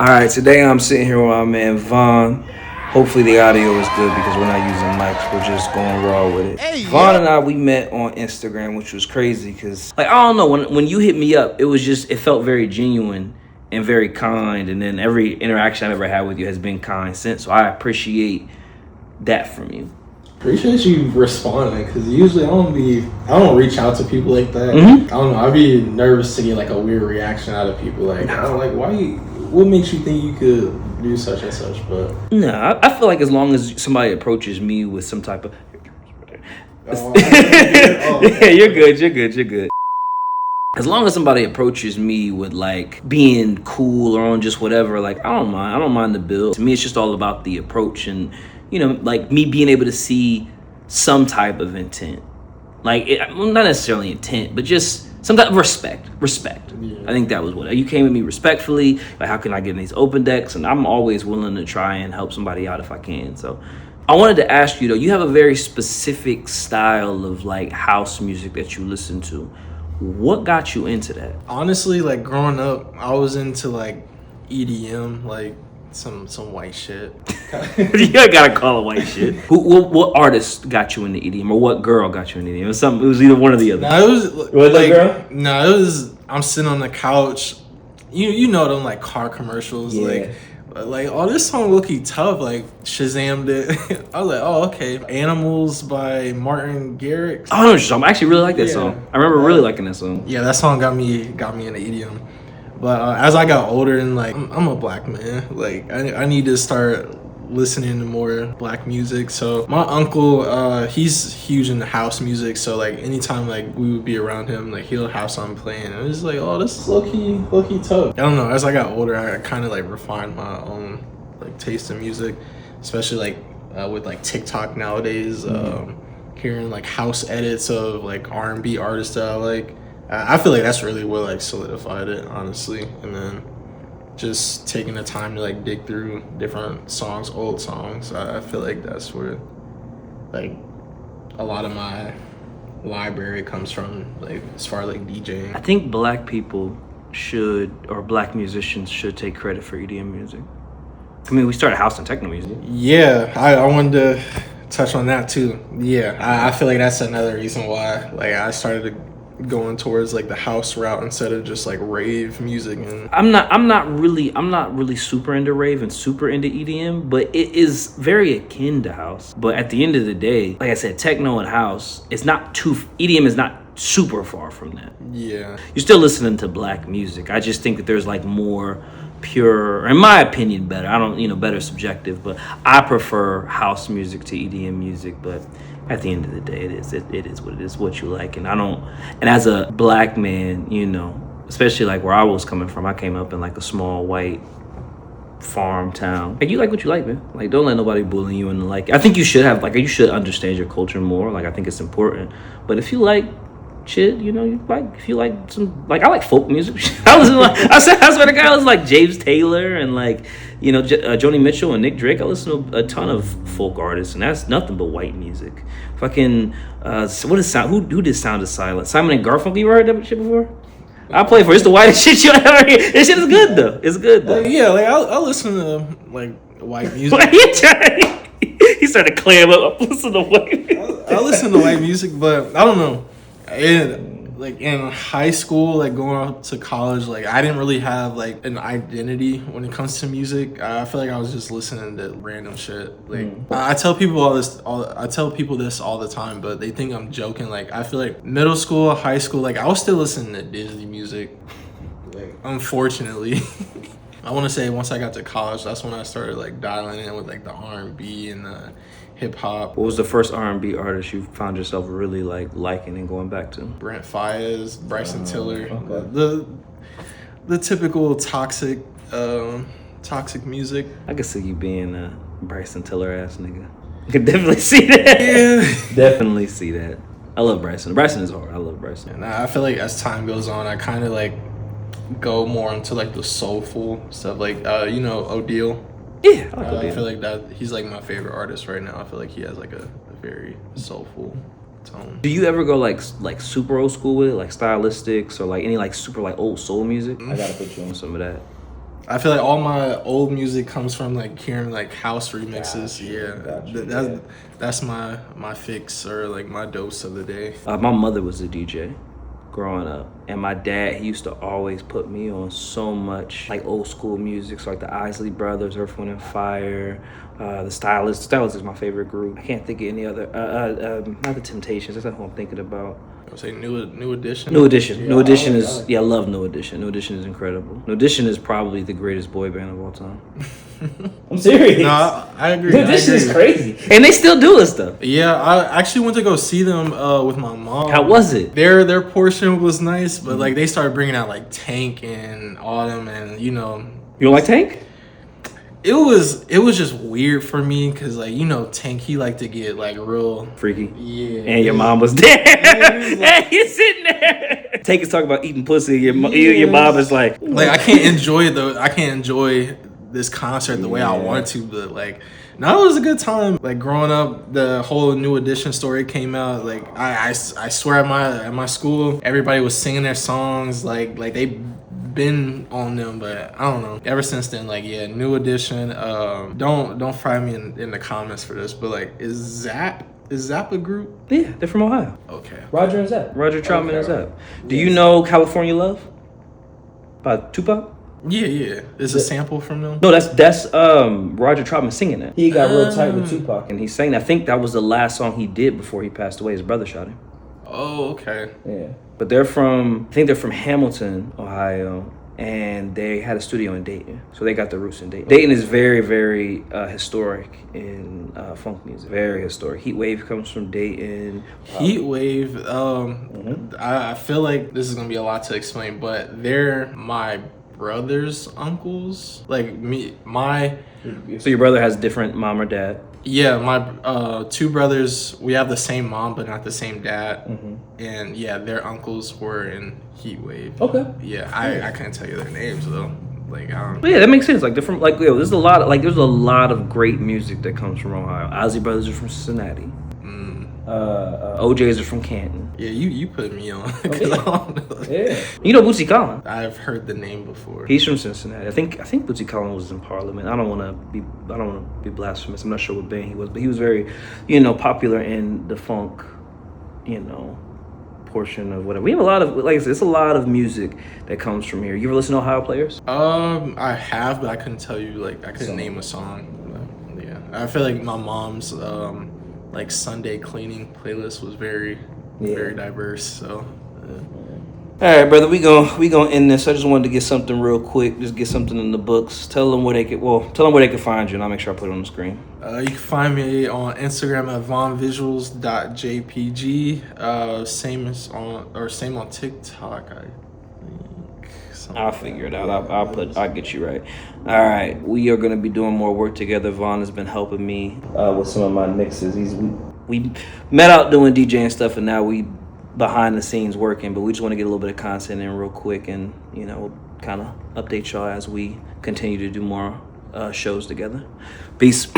All right, today I'm sitting here with my man Vaughn. Hopefully the audio is good because we're not using mics. We're just going raw with it. Hey, Vaughn and I, we met on Instagram, which was crazy because, like, I don't know, when you hit me up, it felt very genuine and very kind. And then every interaction I've ever had with you has been kind since. So I appreciate that from you. Appreciate you responding because usually I don't reach out to people like that. I don't know. I'd be nervous to get like a weird reaction out of people. Like, I'm like, what makes you think you could do such and such? But no, I feel like as long as somebody approaches me with some type of, yeah, you're good. As long as somebody approaches me with like being cool or on just whatever, like I don't mind the bill. To me, it's just all about the approach and, you know, like me being able to see some type of intent, like not necessarily intent, but just some type of respect. Yeah. I think that was what you came at me respectfully. Like, how can I get in these open decks? And I'm always willing to try and help somebody out if I can. So I wanted to ask you though, you have a very specific style of like house music that you listen to. What got you into that? Honestly, like growing up, I was into like EDM, like some white shit. You gotta call it white shit. What artist got you into EDM, or what girl got you into EDM? It was either one or the other. No, it was I'm sitting on the couch. You know them like car commercials, yeah. Like oh, this song looking tough. Like Shazammed it. I was like, oh okay. Animals by Martin Garrix. Oh no, I actually really like that song. I remember really liking that song. Yeah, that song got me into EDM. But as I got older and like I'm a black man, like I need to start listening to more black music. So my uncle, he's huge into house music. So like anytime like we would be around him, like he'll have something playing. And it was like, oh, this is low key tough. I don't know. As I got older, I kind of like refined my own like taste in music, especially like with like TikTok nowadays. Hearing like house edits of like R&B artists that I like. I feel like that's really what like solidified it, honestly. And then just taking the time to like dig through different songs, old songs. I feel like that's where like a lot of my library comes from, like as far as like DJing. I think black people black musicians should take credit for EDM music. I mean, we started house and techno music. Yeah, I wanted to touch on that too. Yeah, I feel like that's another reason why like I started going towards like the house route instead of just like rave music. And I'm not really super into rave and super into EDM, but it is very akin to house. But at the end of the day, like I said, techno and house, EDM is not super far from that. Yeah, you're still listening to black music. I just think that there's like more pure, in my opinion, better. I don't, better subjective, but I prefer house music to EDM music. But at the end of the day, it is what it is, what you like. And as a black man, especially like where I was coming from, I came up in like a small white farm town. Like, you like what you like, man. Like, don't let nobody bully you. And like, I think you should understand your culture more. Like, I think it's important. But if you like shit, if you like some, like, I like folk music. I swear to God, I was like James Taylor and like, Joni Mitchell and Nick Drake. I listen to a ton of folk artists, and that's nothing but white music. Fucking, what is sound? Who did Sound of Silence? Simon and Garfunkel. You ever heard that shit before? I play for it's the whitest shit you ever heard. This shit is good though. It's good though. Yeah, like I'll listen to like white music. He started to clam up. I listen to white music. I listen to white music, but I don't know. In high school, like going out to college, like I didn't really have like an identity when it comes to music. I feel like I was just listening to random shit. Like I tell people this all the time, but they think I'm joking. Like I feel like middle school, high school, like I was still listening to Disney music. Like unfortunately. I want to say once I got to college, that's when I started like dialing in with like the R&B and the hip hop. What was the first R&B artist you found yourself really like liking and going back to? Brent Faiyaz, Bryson Tiller, okay. The typical toxic music. I could see you being a Bryson Tiller ass nigga. I could definitely see that. Yeah, definitely see that. I love Bryson. Bryson is hard. I love Bryson. And I feel like as time goes on, I kind of like go more into like the soulful stuff, like O'Deal. Yeah, I feel like that he's like my favorite artist right now. I feel like he has like a very soulful tone. Do you ever go like super old school with it, like stylistics or like any like super like old soul music? I gotta put you on some of that. I feel like all my old music comes from like hearing like house remixes. That's my fix or like my dose of the day. My mother was a DJ growing up, and my dad, he used to always put me on so much like old school music, so like the Isley Brothers, Earth, Wind and Fire, the Stylists. Stylists is my favorite group. I can't think of any other. Not the Temptations. That's not who I'm thinking about. I would say New Edition. New Edition. New Edition is I love New Edition. New Edition is incredible. New Edition is probably the greatest boy band of all time. I'm serious. No, I agree. New Edition is crazy, and they still do this stuff. Yeah, I actually went to go see them with my mom. How was it? Their portion was nice, but like they started bringing out like Tank and Autumn, and you don't like Tank? It was just weird for me because like Tank, he liked to get like real freaky. Yeah. And your mom was there. And you're sitting there. Tank is talking about eating pussy. Your mom is like I can't enjoy this concert the way I want to, but like no, it was a good time. Like growing up, the whole New Edition story came out. Like I swear at my school, everybody was singing their songs. Like they been on them, but I don't know. Ever since then, like New Edition. Don't fry me in the comments for this, but like is Zap a group? Yeah, they're from Ohio. Okay. Roger and Zap. Roger Troutman and Zap. Do you know California Love by Tupac? Yeah. It's a sample from them. No, that's Roger Troutman singing that. He got real tight with Tupac, and he sang that. I think that was the last song he did before he passed away. His brother shot him. Oh, okay. Yeah. But I think they're from Hamilton, Ohio, and they had a studio in Dayton. So they got their roots in Dayton. Dayton is very, very historic in funk music. Very historic. Heat Wave comes from Dayton. Heat Wave, I feel like this is going to be a lot to explain, but they're my brother's uncles. Like So your brother has different mom or dad? Yeah, my two brothers, we have the same mom but not the same dad. And yeah, their uncles were in Heat Wave. Okay. Yeah, I can't tell you their names though. Like I don't. But yeah, that makes sense. Like they're from there's a lot of great music that comes from Ohio. Ozzy Brothers are from Cincinnati. OJ's are from Canton. Yeah, you put me on. Okay. Yeah. You know Bootsy Collins? I've heard the name before. He's from Cincinnati. I think Bootsy Collins was in Parliament. I don't want to be blasphemous. I'm not sure what band he was, but he was very, popular in the funk, portion of whatever. We have a lot of, like I said, it's a lot of music that comes from here. You ever listen to Ohio Players? I have, but I couldn't tell you, I couldn't name a song. But, yeah. I feel like my mom's Sunday cleaning playlist was very diverse. So all right, brother, we gonna end this. I just wanted to get something real quick, just get something in the books. Tell them where they can find you, and I'll make sure I put it on the screen. You can find me on Instagram at vonvisuals.jpg. Same on TikTok. I'll figure it out. I'll get you right. All right, we are gonna be doing more work together. Vaughn has been helping me with some of my mixes. We met out doing DJing stuff, and now we behind the scenes working. But we just want to get a little bit of content in real quick, and we'll kind of update y'all as we continue to do more shows together. Peace.